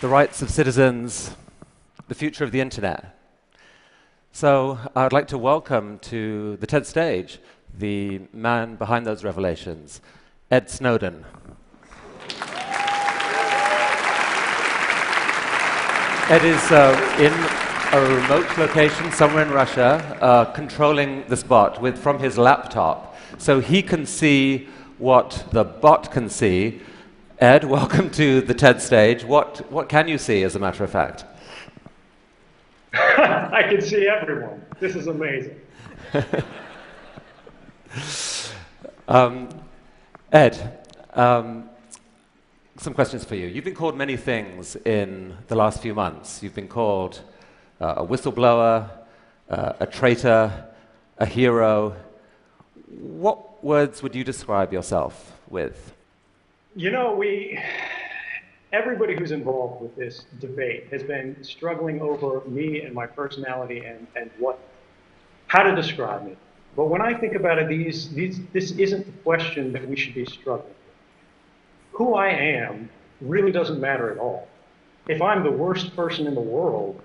the rights of citizens, the future of the internet. So I'd like to welcome to the TED stage the man behind those revelations, Ed Snowden. Ed is in a remote location somewhere in Russia, controlling this bot from his laptop, so he can see what the bot can see. Ed, welcome to the TED stage. What can you see, as a matter of fact? I can see everyone. This is amazing. Ed, some questions for you. You've been called many things in the last few months. You've been called a whistleblower, a traitor, a hero. What words would you describe yourself with? You know, everybody who's involved with this debate has been struggling over me and my personality and how to describe me. But when I think about it, this isn't the question that we should be struggling with. Who I am really doesn't matter at all. If I'm the worst person in the world,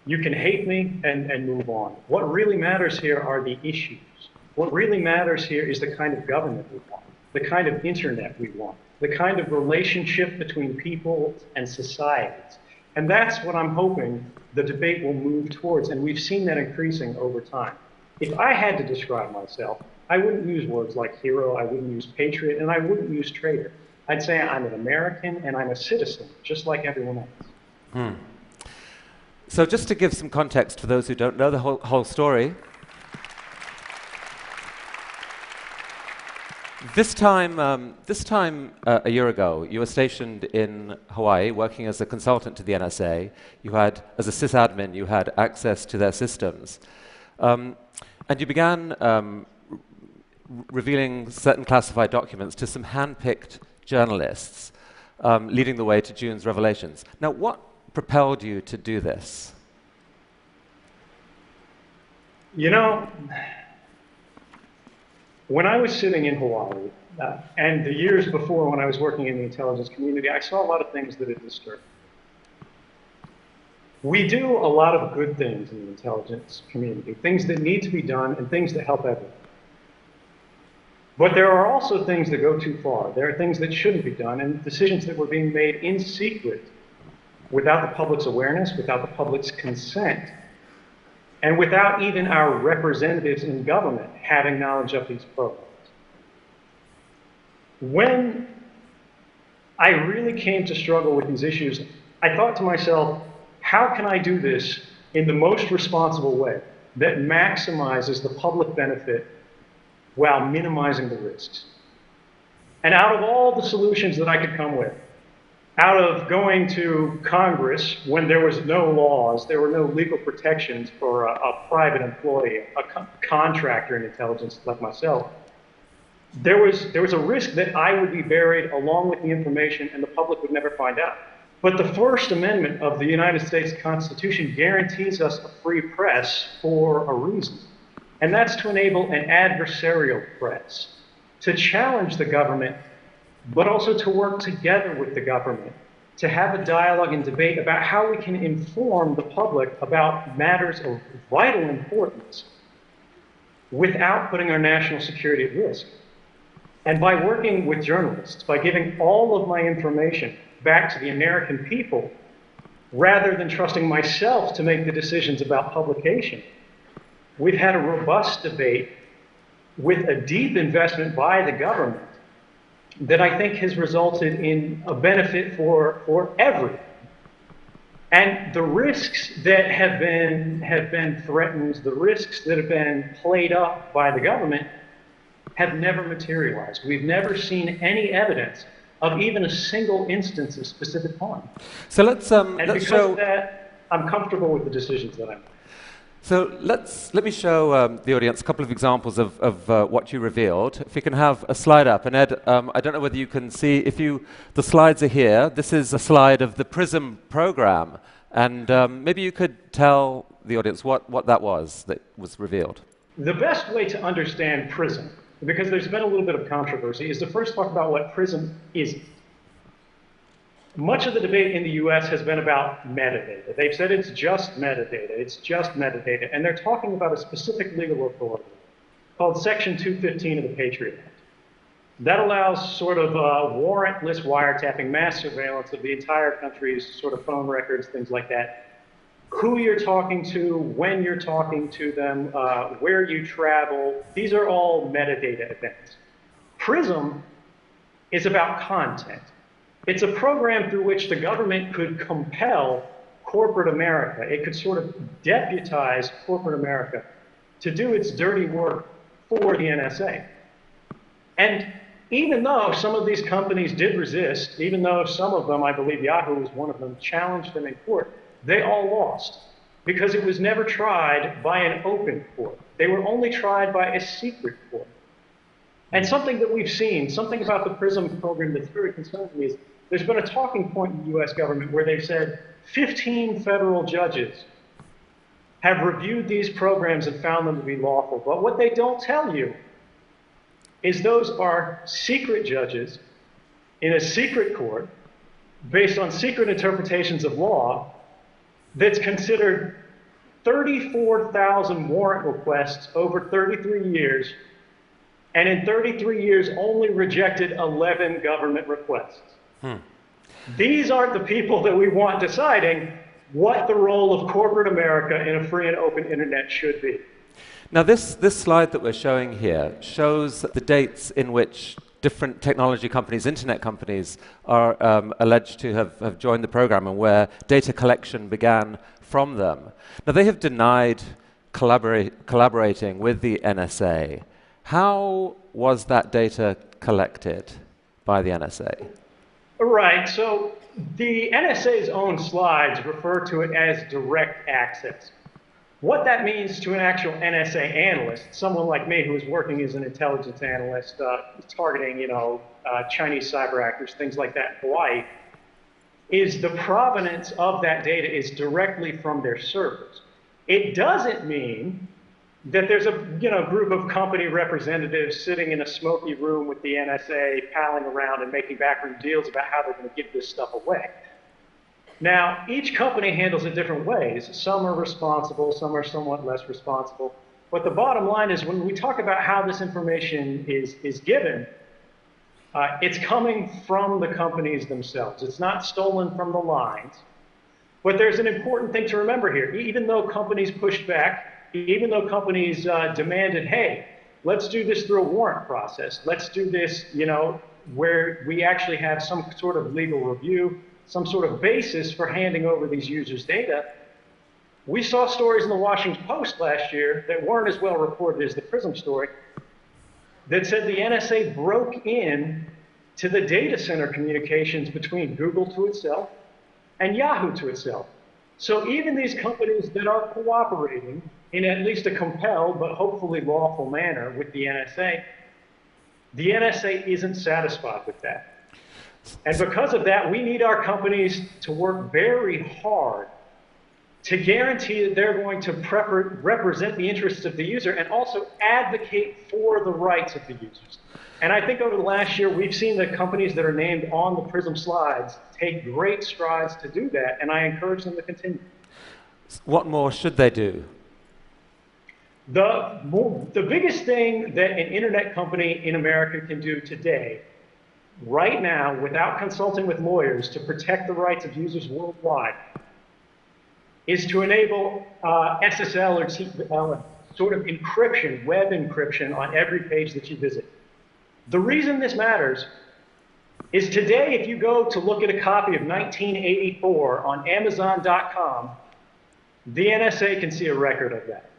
you can hate me and move on. What really matters here are the issues. What really matters here is the kind of government we want, the kind of internet we want, the kind of relationship between people and societies. And that's what I'm hoping the debate will move towards, and we've seen that increasing over time. If I had to describe myself, I wouldn't use words like hero, I wouldn't use patriot, and I wouldn't use traitor. I'd say I'm an American and I'm a citizen, just like everyone else. So just to give some context for those who don't know the whole story, This time a year ago, you were stationed in Hawaii, working as a consultant to the NSA. You had, as a sysadmin, you had access to their systems. And you began revealing certain classified documents to some hand-picked journalists, leading the way to June's revelations. Now, what propelled you to do this? You know, when I was sitting in Hawaii, and the years before when I was working in the intelligence community, I saw a lot of things that had disturbed me. We do a lot of good things in the intelligence community, things that need to be done and things that help everyone. But there are also things that go too far. There are things that shouldn't be done and decisions that were being made in secret without the public's awareness, without the public's consent, and without even our representatives in government having knowledge of these programs. When I really came to struggle with these issues, I thought to myself, how can I do this in the most responsible way that maximizes the public benefit while minimizing the risks? And out of all the solutions that I could come with, out of going to Congress when there was no laws, there were no legal protections for a private employee, a contractor in intelligence like myself, there was a risk that I would be buried along with the information and the public would never find out. But the First Amendment of the United States Constitution guarantees us a free press for a reason. And that's to enable an adversarial press, to challenge the government, but also to work together with the government, to have a dialogue and debate about how we can inform the public about matters of vital importance without putting our national security at risk. And by working with journalists, by giving all of my information back to the American people, rather than trusting myself to make the decisions about publication, we've had a robust debate with a deep investment by the government that I think has resulted in a benefit for everyone. And the risks that have been threatened, the risks that have been played up by the government have never materialized. We've never seen any evidence of even a single instance of specific harm. So let's because of that, I'm comfortable with the decisions that I make. So let me show the audience a couple of examples of what you revealed. If you can have a slide up. And Ed, I don't know whether you can see, the slides are here. This is a slide of the PRISM program. And maybe you could tell the audience what that was that was revealed. The best way to understand PRISM, because there's been a little bit of controversy, is to first talk about what PRISM isn't. much of the debate in the US has been about metadata. They've said it's just metadata, it's just metadata, and they're talking about a specific legal authority called Section 215 of the Patriot Act. That allows sort of warrantless wiretapping, mass surveillance of the entire country's sort of phone records, things like that. Who you're talking to, when you're talking to them, where you travel, these are all metadata events. PRISM is about content. It's a program through which the government could compel corporate America. It could sort of deputize corporate America to do its dirty work for the NSA. And even though some of these companies did resist, even though some of them, I believe Yahoo was one of them, challenged them in court, they all lost because it was never tried by an open court. They were only tried by a secret court. And something that we've seen, something about the PRISM program that's very concerning me is there's been a talking point in the US government where they've said 15 federal judges have reviewed these programs and found them to be lawful. But what they don't tell you is those are secret judges in a secret court based on secret interpretations of law that's considered 34,000 warrant requests over 33 years, and in 33 years only rejected 11 government requests. These aren't the people that we want deciding what the role of corporate America in a free and open internet should be. Now this slide that we're showing here shows the dates in which different technology companies, internet companies, are alleged to have joined the program and where data collection began from them. Now they have denied collaborating with the NSA. How was that data collected by the NSA? Right, so the NSA's own slides refer to it as direct access. What that means to an actual NSA analyst, someone like me who is working as an intelligence analyst, targeting, Chinese cyber actors, things like that in Hawaii, is the provenance of that data is directly from their servers. It doesn't mean that there's a group of company representatives sitting in a smoky room with the NSA, palling around and making backroom deals about how they're going to give this stuff away. Now, each company handles it different ways. Some are responsible, some are somewhat less responsible. But the bottom line is when we talk about how this information is given, it's coming from the companies themselves. It's not stolen from the lines. But there's an important thing to remember here. Even though companies pushed back, even though companies demanded, hey, let's do this through a warrant process. Let's do this, where we actually have some sort of legal review, some sort of basis for handing over these users' data. We saw stories in the Washington Post last year that weren't as well reported as the PRISM story that said the NSA broke in to the data center communications between Google to itself and Yahoo to itself. So even these companies that are cooperating in at least a compelled but hopefully lawful manner with the NSA isn't satisfied with that. And because of that, we need our companies to work very hard to guarantee that they're going to represent the interests of the user and also advocate for the rights of the users. And I think over the last year, we've seen the companies that are named on the PRISM slides take great strides to do that, and I encourage them to continue. What more should they do? The biggest thing that an internet company in America can do today, right now, without consulting with lawyers to protect the rights of users worldwide, is to enable SSL or TLS, sort of encryption, web encryption on every page that you visit. The reason this matters is today, if you go to look at a copy of 1984 on Amazon.com, the NSA can see a record of that.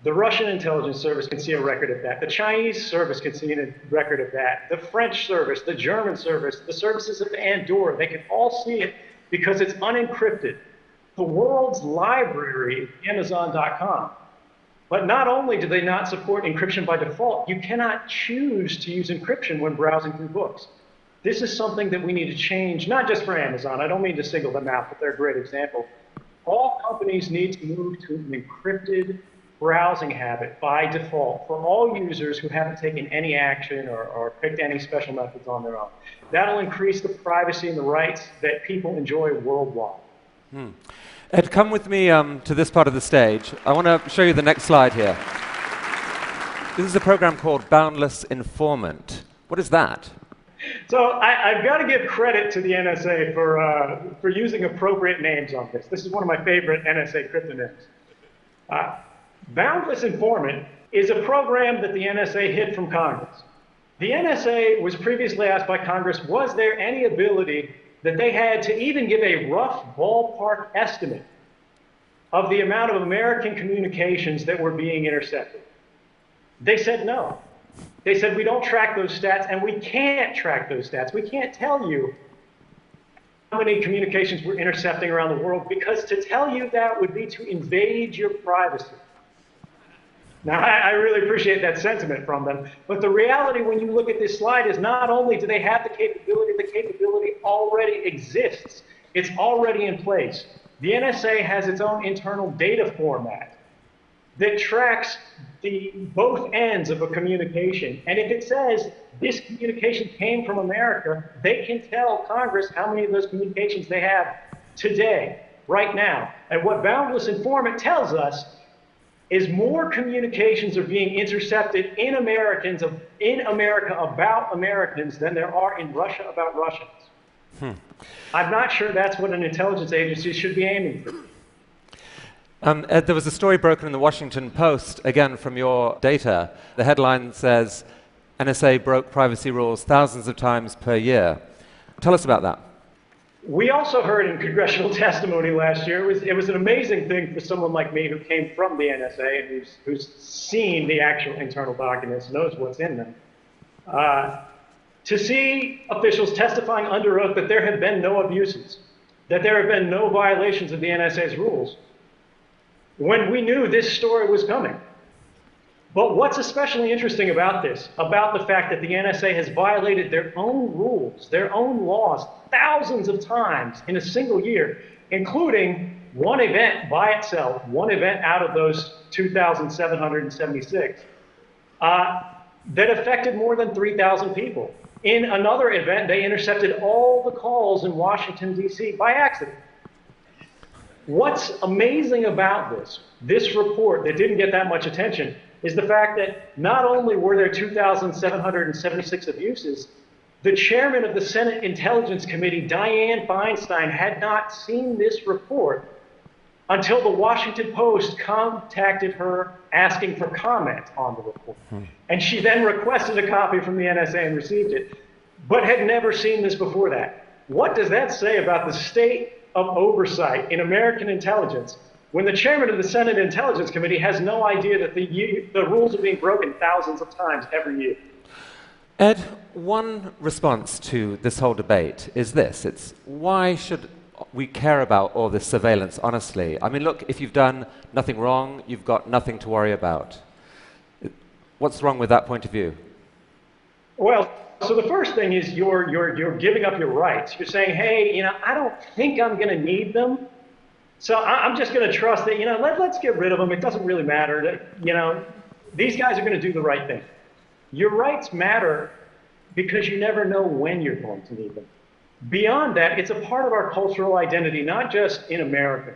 The Russian intelligence service can see a record of that. The Chinese service can see a record of that. The French service, the German service, the services of Andorra, they can all see it because it's unencrypted. The world's library is Amazon.com. But not only do they not support encryption by default, you cannot choose to use encryption when browsing through books. This is something that we need to change, not just for Amazon. I don't mean to single them out, but they're a great example. All companies need to move to an encrypted browsing habit by default for all users who haven't taken any action or picked any special methods on their own. That'll increase the privacy and the rights that people enjoy worldwide. Ed, come with me to this part of the stage. I want to show you the next slide here. This is a program called Boundless Informant. What is that? So I've got to give credit to the NSA for using appropriate names on this. This is one of my favorite NSA cryptonyms. Boundless Informant is a program that the NSA hid from Congress. The NSA was previously asked by Congress, was there any ability that they had to even give a rough ballpark estimate of the amount of American communications that were being intercepted? They said no. They said we don't track those stats, and we can't track those stats. We can't tell you how many communications we're intercepting around the world, because to tell you that would be to invade your privacy. Now, I really appreciate that sentiment from them, but the reality when you look at this slide is not only do they have the capability already exists. It's already in place. The NSA has its own internal data format that tracks both ends of a communication. And if it says this communication came from America, they can tell Congress how many of those communications they have today, right now. And what Boundless Informant tells us is more communications are being intercepted in America about Americans than there are in Russia about Russians. I'm not sure that's what an intelligence agency should be aiming for. Ed, there was a story broken in the Washington Post, again from your data. The headline says, NSA broke privacy rules thousands of times per year. Tell us about that. We also heard in congressional testimony last year, it was an amazing thing for someone like me who came from the NSA and who's seen the actual internal documents, knows what's in them, to see officials testifying under oath that there have been no abuses, that there have been no violations of the NSA's rules, when we knew this story was coming. But what's especially interesting about this, about the fact that the NSA has violated their own rules, their own laws, thousands of times in a single year, including one event by itself, one event out of those 2,776, that affected more than 3,000 people. In another event, they intercepted all the calls in Washington, D.C. by accident. What's amazing about this report that didn't get that much attention, is the fact that not only were there 2,776 abuses, the chairman of the Senate Intelligence Committee, Dianne Feinstein, had not seen this report until the Washington Post contacted her asking for comment on the report. And she then requested a copy from the NSA and received it, but had never seen this before that. What does that say about the state of oversight in American intelligence when the chairman of the Senate Intelligence Committee has no idea that the rules are being broken thousands of times every year? Ed, one response to this whole debate is this. It's why should we care about all this surveillance, honestly? I mean, look, if you've done nothing wrong, you've got nothing to worry about. What's wrong with that point of view? Well, so the first thing is you're giving up your rights. You're saying, hey, I don't think I'm going to need them, so I'm just going to trust that, let's get rid of them. It doesn't really matter. These guys are going to do the right thing. Your rights matter because you never know when you're going to need them. Beyond that, it's a part of our cultural identity, not just in America,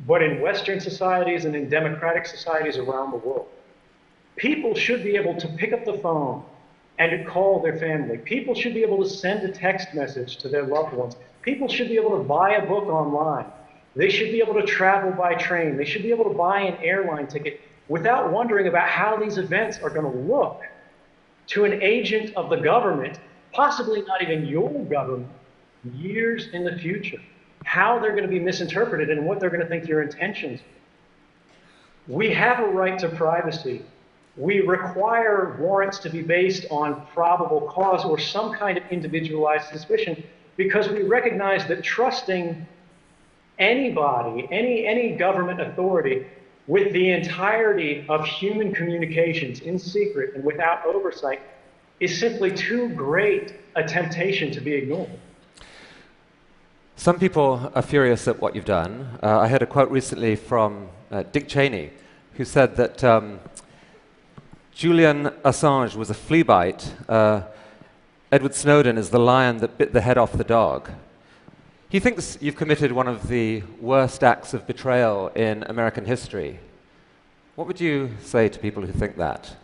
but in Western societies and in democratic societies around the world. People should be able to pick up the phone and to call their family. People should be able to send a text message to their loved ones. People should be able to buy a book online. They should be able to travel by train. They should be able to buy an airline ticket without wondering about how these events are going to look to an agent of the government, possibly not even your government, years in the future. How they're going to be misinterpreted and what they're going to think your intentions are. We have a right to privacy. We require warrants to be based on probable cause or some kind of individualized suspicion because we recognize that trusting anybody, any government authority, with the entirety of human communications in secret and without oversight is simply too great a temptation to be ignored. Some people are furious at what you've done. I heard a quote recently from Dick Cheney, who said that Julian Assange was a flea bite. Edward Snowden is the lion that bit the head off the dog. He thinks you've committed one of the worst acts of betrayal in American history. What would you say to people who think that?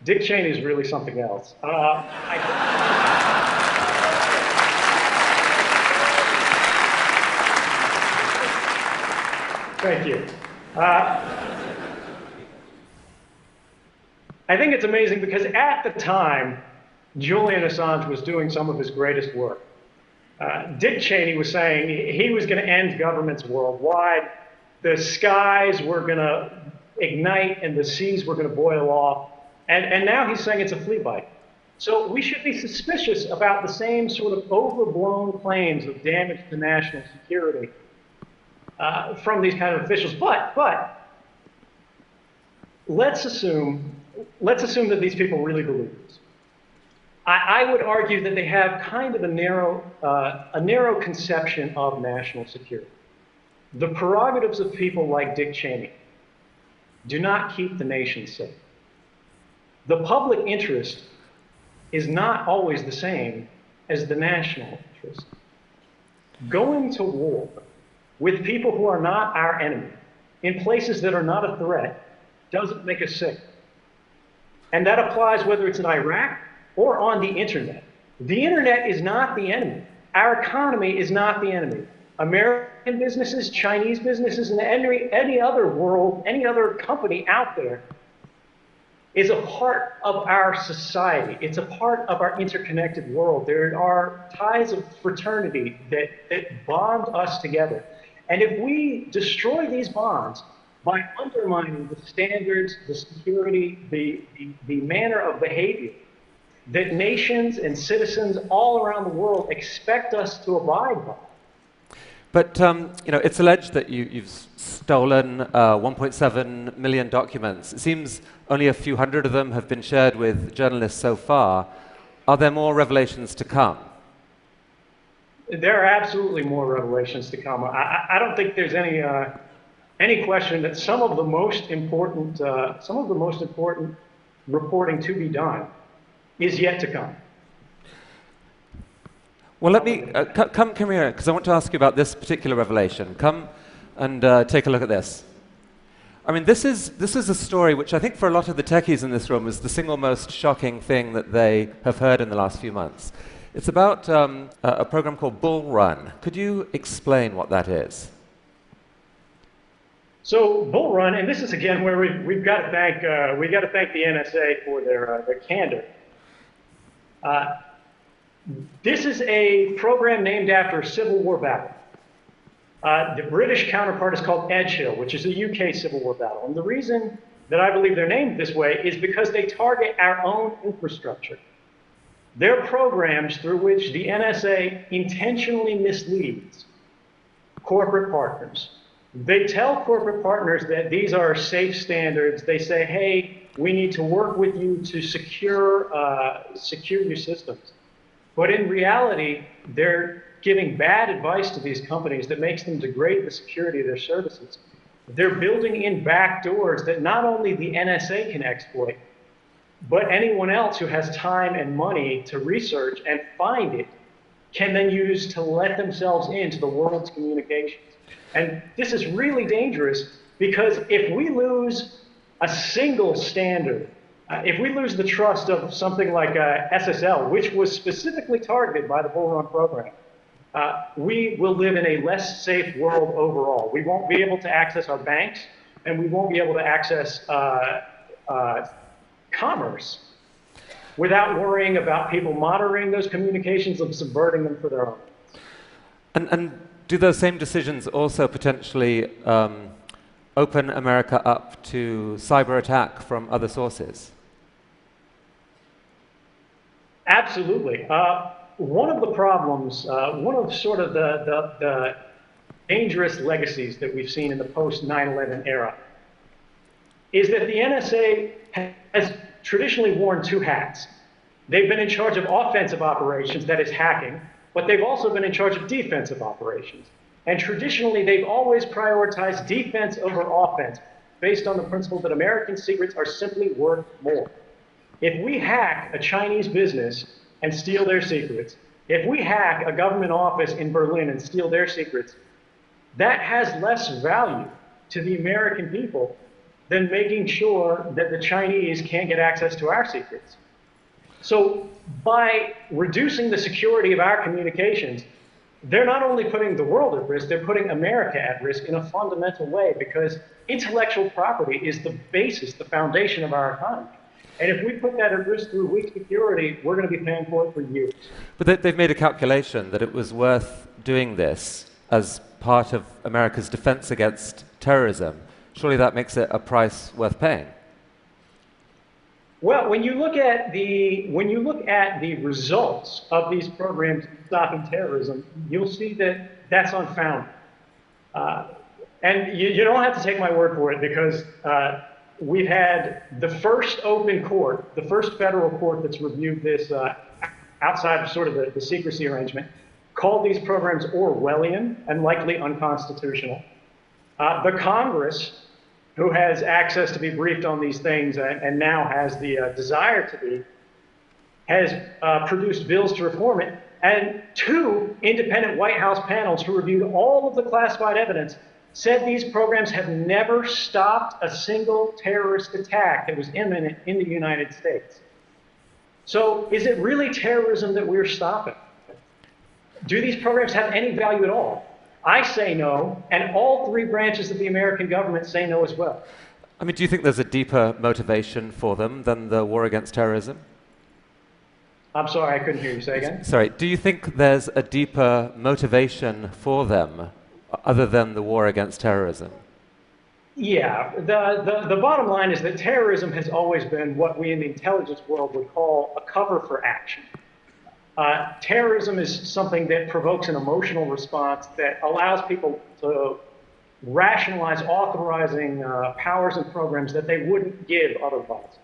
Dick Cheney is really something else. Thank you. I think it's amazing because at the time, Julian Assange was doing some of his greatest work. Dick Cheney was saying he was going to end governments worldwide. The skies were going to ignite and the seas were going to boil off. And now he's saying it's a flea bite. So we should be suspicious about the same sort of overblown claims of damage to national security from these kind of officials. But let's assume that these people really believe this. I would argue that they have kind of a narrow conception of national security. The prerogatives of people like Dick Cheney do not keep the nation safe. The public interest is not always the same as the national interest. Going to war with people who are not our enemy in places that are not a threat doesn't make us safe. And that applies whether it's in Iraq or on the internet. The internet is not the enemy. Our economy is not the enemy. American businesses, Chinese businesses, and any other company out there is a part of our society. It's a part of our interconnected world. There are ties of fraternity that bond us together. And if we destroy these bonds by undermining the standards, the security, the manner of behavior that nations and citizens all around the world expect us to abide by. But it's alleged that you've stolen 1.7 million documents. It seems only a few hundred of them have been shared with journalists so far. Are there more revelations to come? There are absolutely more revelations to come. I don't think there's any question that some of the most important reporting to be done is yet to come. Well, let me come here, because I want to ask you about this particular revelation. Come and take a look at this. I mean, this is a story which I think for a lot of the techies in this room is the single most shocking thing that they have heard in the last few months. It's about a program called Bull Run. Could you explain what that is? So Bull Run, and this is again where we've got to thank the NSA for their candor. This is a program named after a Civil War battle. The British counterpart is called Edgehill, which is a UK Civil War battle. And the reason that I believe they're named this way is because they target our own infrastructure. They're programs through which the NSA intentionally misleads corporate partners. They tell corporate partners that these are safe standards. They say, hey, we need to work with you to secure your systems. But in reality, they're giving bad advice to these companies that makes them degrade the security of their services. They're building in back doors that not only the NSA can exploit, but anyone else who has time and money to research and find it can then use to let themselves into the world's communications. And this is really dangerous because if we lose a single standard, if we lose the trust of something like SSL, which was specifically targeted by the Bull Run program, we will live in a less safe world overall. We won't be able to access our banks, and we won't be able to access commerce without worrying about people monitoring those communications and subverting them for their own. And do those same decisions also potentially open America up to cyber attack from other sources? Absolutely. One of the problems, one of sort of the dangerous legacies that we've seen in the post-9/11 era is that the NSA has traditionally worn two hats. They've been in charge of offensive operations, that is hacking, but they've also been in charge of defensive operations. And traditionally, they've always prioritized defense over offense, based on the principle that American secrets are simply worth more. If we hack a Chinese business and steal their secrets, if we hack a government office in Berlin and steal their secrets, that has less value to the American people than making sure that the Chinese can't get access to our secrets. So by reducing the security of our communications, they're not only putting the world at risk, they're putting America at risk in a fundamental way, because intellectual property is the basis, the foundation of our economy. And if we put that at risk through weak security, we're going to be paying for it for years. But they've made a calculation that it was worth doing this as part of America's defense against terrorism. Surely that makes it a price worth paying. Well, when you look at the results of these programs stopping terrorism, you'll see that that's unfounded. And you don't have to take my word for it, because we've had the first open court, the first federal court that's reviewed this outside of sort of the secrecy arrangement, called these programs Orwellian and likely unconstitutional. The Congress, who has access to be briefed on these things and now has the desire to be, has produced bills to reform it. And 2 independent White House panels who reviewed all of the classified evidence said these programs have never stopped a single terrorist attack that was imminent in the United States. So is it really terrorism that we're stopping? Do these programs have any value at all? I say no, and all 3 branches of the American government say no as well. I mean, do you think there's a deeper motivation for them than the war against terrorism? I'm sorry, I couldn't hear you. Say again? Sorry, do you think there's a deeper motivation for them other than the war against terrorism? Yeah, the bottom line is that terrorism has always been what we in the intelligence world would call a cover for action. Terrorism is something that provokes an emotional response that allows people to rationalize authorizing powers and programs that they wouldn't give otherwise.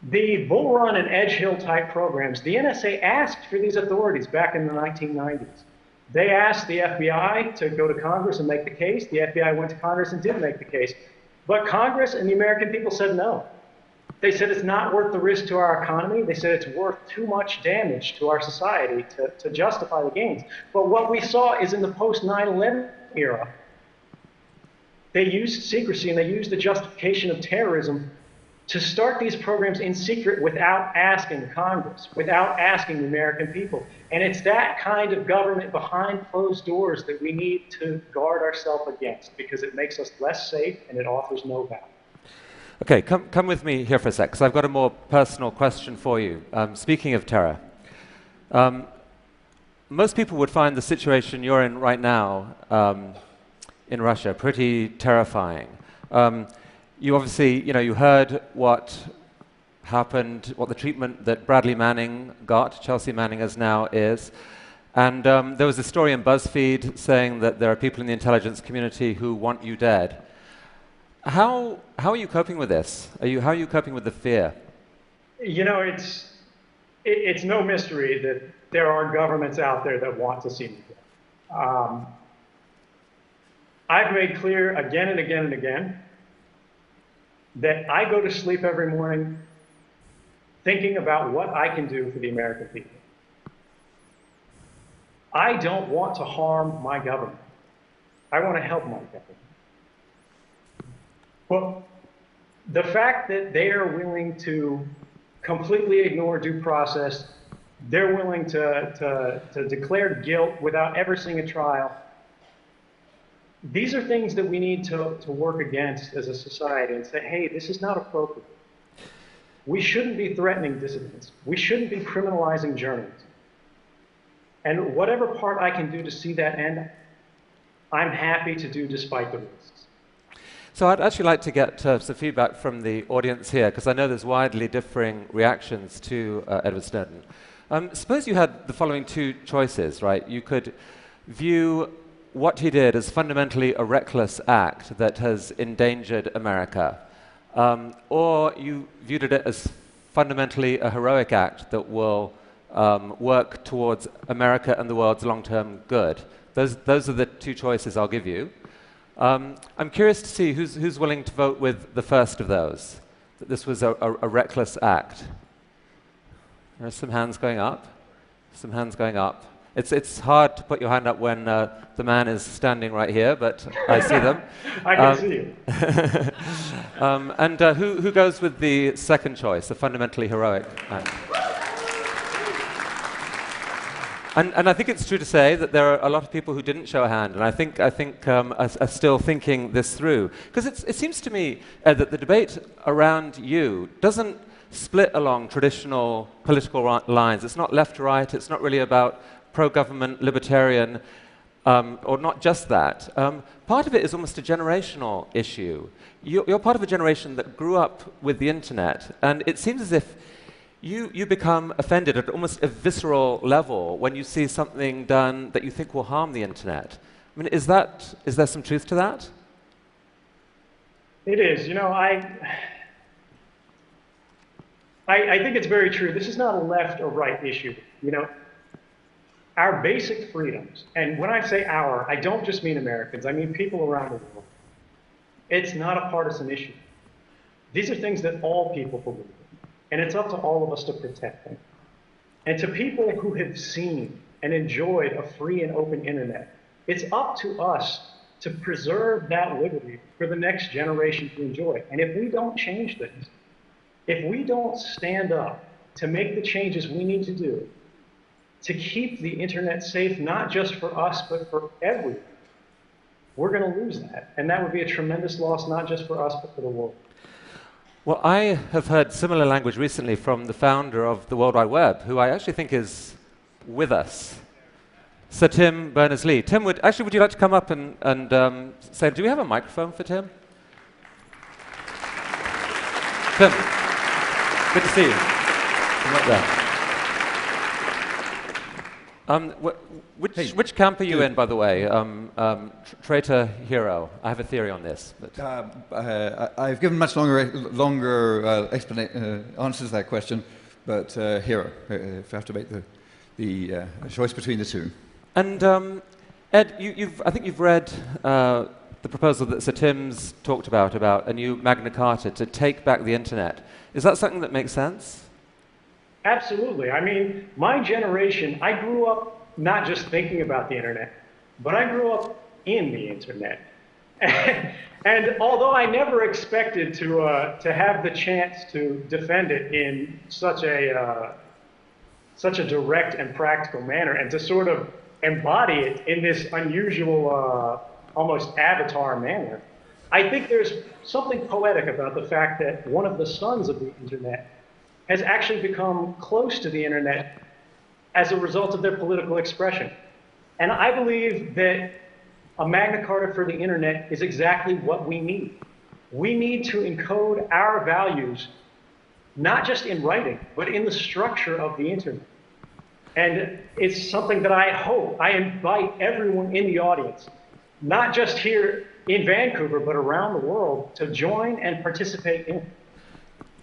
The Bull Run and Edge Hill type programs, the NSA asked for these authorities back in the 1990s. They asked the FBI to go to Congress and make the case. The FBI went to Congress and did make the case. But Congress and the American people said no. They said it's not worth the risk to our economy. They said it's worth too much damage to our society to justify the gains. But what we saw is in the post-9/11 era, they used secrecy and they used the justification of terrorism to start these programs in secret without asking Congress, without asking the American people. And it's that kind of government behind closed doors that we need to guard ourselves against, because it makes us less safe and it offers no value. Okay, come with me here for a sec, because I've got a more personal question for you. Speaking of terror, most people would find the situation you're in right now in Russia pretty terrifying. You obviously, you heard what happened, what the treatment that Bradley Manning got, Chelsea Manning as now is. And there was a story in BuzzFeed saying that there are people in the intelligence community who want you dead. How are you coping with this? How are you coping with the fear? It's no mystery that there are governments out there that want to see me dead. I've made clear again and again and again that I go to sleep every morning thinking about what I can do for the American people. I don't want to harm my government. I want to help my government. But the fact that they are willing to completely ignore due process, they're willing to declare guilt without ever seeing a trial, these are things that we need to work against as a society and say, hey, this is not appropriate. We shouldn't be threatening dissidents. We shouldn't be criminalizing journalists. And whatever part I can do to see that end, I'm happy to do despite the risks. So I'd actually like to get some feedback from the audience here, because I know there's widely differing reactions to Edward Snowden. Suppose you had the following 2 choices, right? You could view what he did as fundamentally a reckless act that has endangered America, or you viewed it as fundamentally a heroic act that will work towards America and the world's long-term good. Those are the two choices I'll give you. I'm curious to see who's willing to vote with the first of those, that this was a reckless act. There are some hands going up, some hands going up. It's hard to put your hand up when the man is standing right here, but I see them. I can see you. And who goes with the second choice, the fundamentally heroic act? And I think it's true to say that there are a lot of people who didn't show a hand, and I think are still thinking this through. Because it seems to me, Ed, that the debate around you doesn't split along traditional political lines. It's not left to right. It's not really about pro-government, libertarian, or not just that. Part of it is almost a generational issue. You're part of a generation that grew up with the internet, and it seems as if you become offended at almost a visceral level when you see something done that you think will harm the internet. I mean, is there some truth to that? It is. You know, I think it's very true. This is not a left or right issue. You know, our basic freedoms, and when I say our, I don't just mean Americans, I mean people around the world. It's not a partisan issue. These are things that all people believe in. And it's up to all of us to protect them. And to people who have seen and enjoyed a free and open internet, it's up to us to preserve that liberty for the next generation to enjoy. And if we don't change things, if we don't stand up to make the changes we need to do to keep the internet safe, not just for us, but for everyone, we're going to lose that. And that would be a tremendous loss, not just for us, but for the world. Well, I have heard similar language recently from the founder of the World Wide Web, who I actually think is with us, Sir Tim Berners-Lee. Tim, would you like to come up and say, do we have a microphone for Tim? Tim, good to see you. Come up there. Which camp are you in, by the way? Traitor, hero? I have a theory on this. I've given much longer answers to that question, but hero, if I have to make the choice between the two. And Ed, I think you've read the proposal that Sir Tim's talked about a new Magna Carta to take back the internet. Is that something that makes sense? Absolutely. I mean, my generation, I grew up not just thinking about the internet, but I grew up in the internet. And although I never expected to have the chance to defend it in such a direct and practical manner, and to sort of embody it in this unusual, almost avatar manner, I think there's something poetic about the fact that one of the sons of the internet has actually become close to the internet as a result of their political expression. And I believe that a Magna Carta for the internet is exactly what we need. We need to encode our values, not just in writing, but in the structure of the internet. And it's something that I invite everyone in the audience, not just here in Vancouver, but around the world, to join and participate in.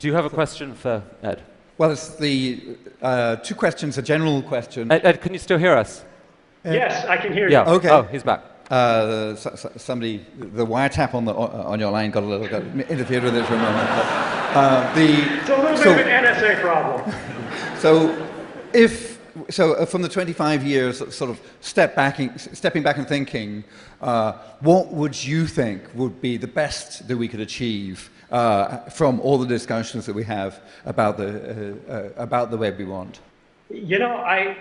Do you have a question for Ed? Well, it's the two questions, a general question. Ed, can you still hear us? Yes, I can hear you. Yeah. Okay. Oh, he's back. Somebody, the wiretap on your line got interfered with it for a moment. It's a little bit of an NSA problem. So from the 25 years, sort of stepping back and thinking, what would you think would be the best that we could achieve from all the discussions that we have about the web we want? You know,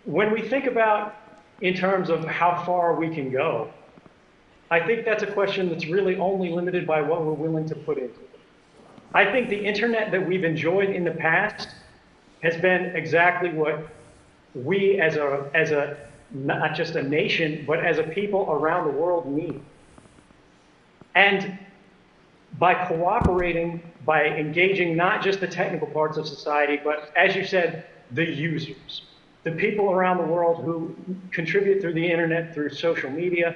when we think about in terms of how far we can go, I think that's a question that's really only limited by what we're willing to put into it. I think the internet that we've enjoyed in the past has been exactly what we as a not just a nation, but as a people around the world need. And by cooperating, by engaging not just the technical parts of society, but as you said, the users, the people around the world who contribute through the internet, through social media,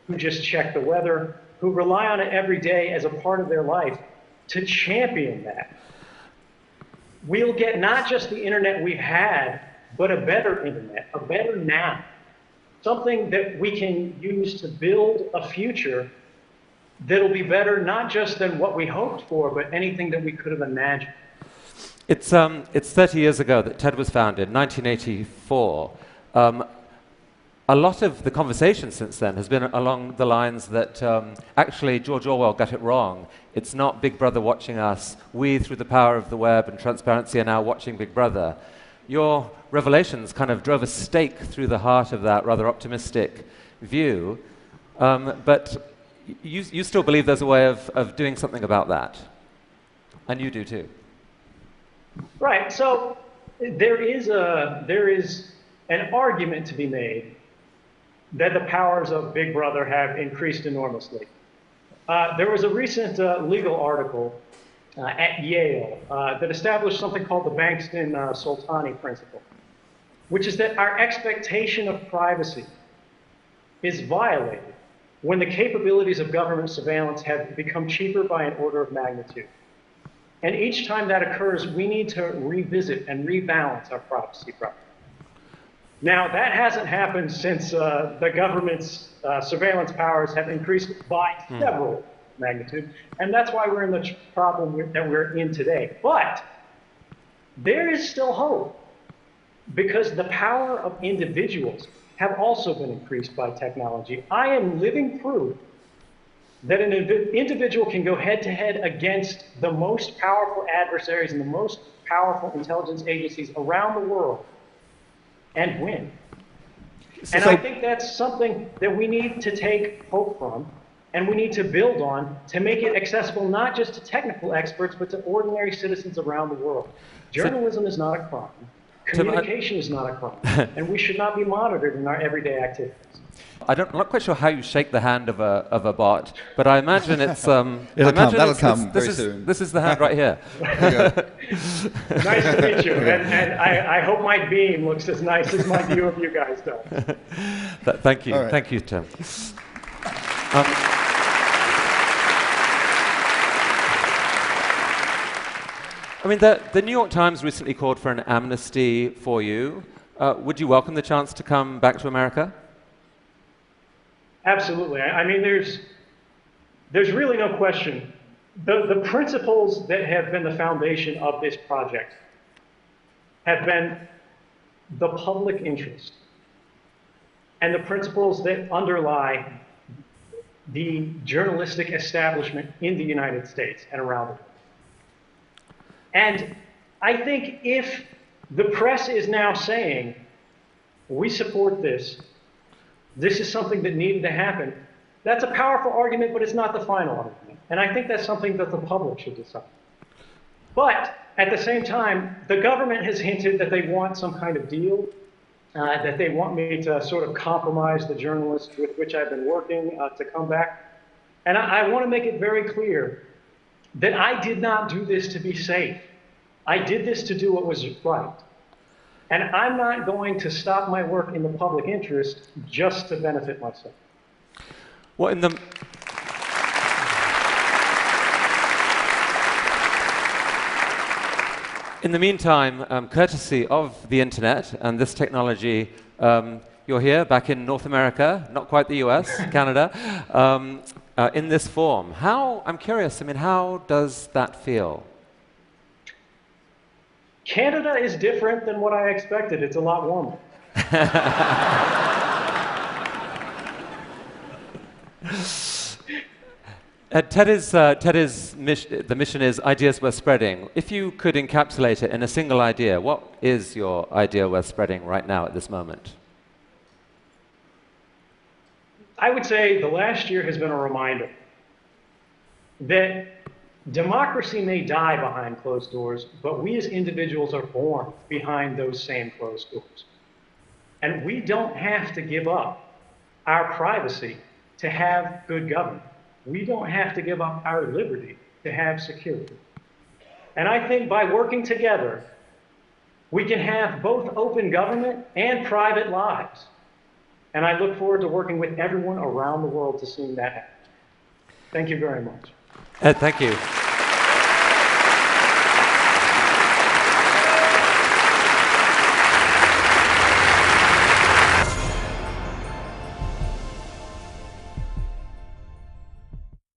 who just check the weather, who rely on it every day as a part of their life, to champion that. We'll get not just the internet we've had, but a better internet, a better now. something that we can use to build a future that'll be better not just than what we hoped for, but anything that we could have imagined. It's 30 years ago that TED was founded, 1984. A lot of the conversation since then has been along the lines that actually George Orwell got it wrong. It's not Big Brother watching us. We, through the power of the web and transparency, are now watching Big Brother. Your revelations kind of drove a stake through the heart of that rather optimistic view. But you still believe there's a way of doing something about that. And you do too. Right. So there is an argument to be made that the powers of Big Brother have increased enormously. There was a recent legal article at Yale that established something called the Bankston-Soltani principle, which is that our expectation of privacy is violated when the capabilities of government surveillance have become cheaper by an order of magnitude. And each time that occurs, we need to revisit and rebalance our privacy problem. Now, that hasn't happened since the government's surveillance powers have increased by several magnitude, and that's why we're in the problem that we're in today. But there is still hope, because the power of individuals have also been increased by technology. I am living proof that an individual can go head-to-head against the most powerful adversaries and the most powerful intelligence agencies around the world and win. And I think that's something that we need to take hope from, and we need to build on to make it accessible not just to technical experts, but to ordinary citizens around the world. Journalism is not a crime. Communication is not a crime. And we should not be monitored in our everyday activities. I'm not quite sure how you shake the hand of a bot, but I imagine it's... That'll come very soon. This is the hand right here. Nice to meet you, and I hope my beam looks as nice as my view of you guys does. Thank you. Right. Thank you, Tim. I mean, the New York Times recently called for an amnesty for you. Would you welcome the chance to come back to America? Absolutely. I mean, there's really no question. The principles that have been the foundation of this project have been the public interest and the principles that underlie the journalistic establishment in the United States and around the world. And I think if the press is now saying, we support this, this is something that needed to happen, that's a powerful argument, but it's not the final argument. And I think that's something that the public should decide. But at the same time, the government has hinted that they want some kind of deal, that they want me to sort of compromise the journalists with which I've been working to come back. And I want to make it very clear that I did not do this to be safe. I did this to do what was right. And I'm not going to stop my work in the public interest just to benefit myself. Well, in the meantime, courtesy of the internet and this technology, you're here back in North America, not quite the US, Canada, in this form. I'm curious, I mean, how does that feel? Canada is different than what I expected. It's a lot warmer. TED's mission is ideas worth spreading. If you could encapsulate it in a single idea, what is your idea worth spreading right now at this moment? I would say the last year has been a reminder that democracy may die behind closed doors, but we as individuals are born behind those same closed doors. And we don't have to give up our privacy to have good government. We don't have to give up our liberty to have security. And I think by working together, we can have both open government and private lives. And I look forward to working with everyone around the world to seeing that happen. Thank you very much. Ed, thank you.